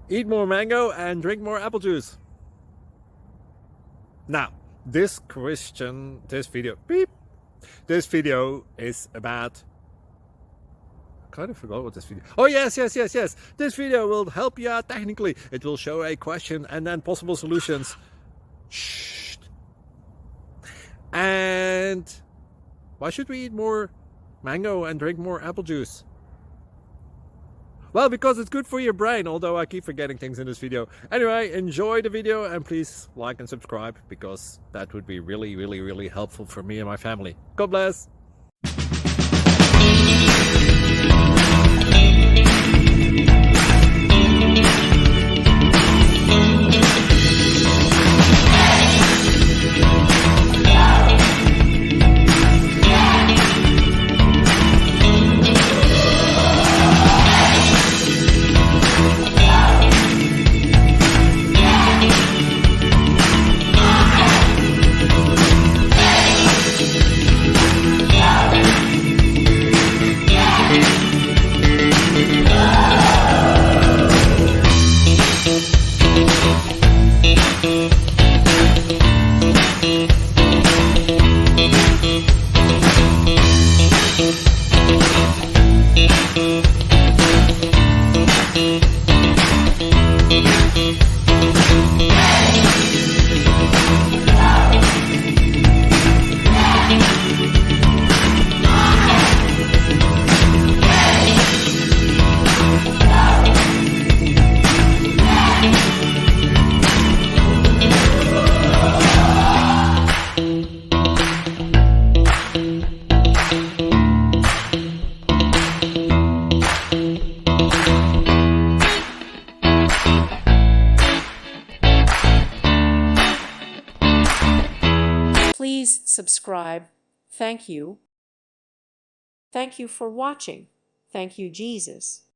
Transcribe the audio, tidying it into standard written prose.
Eat more mango and drink more apple juice. Now, this video is about, I kind of forgot what this video. Oh yes. This video will help you out technically. It will show a question and then possible solutions. Shh. And why should we eat more mango and drink more apple juice? Well, because it's good for your brain, although I keep forgetting things in this video. Anyway, enjoy the video and please like and subscribe, because that would be really helpful for me and my family. God bless! Please subscribe. Thank you. Thank you for watching. Thank you, Jesus.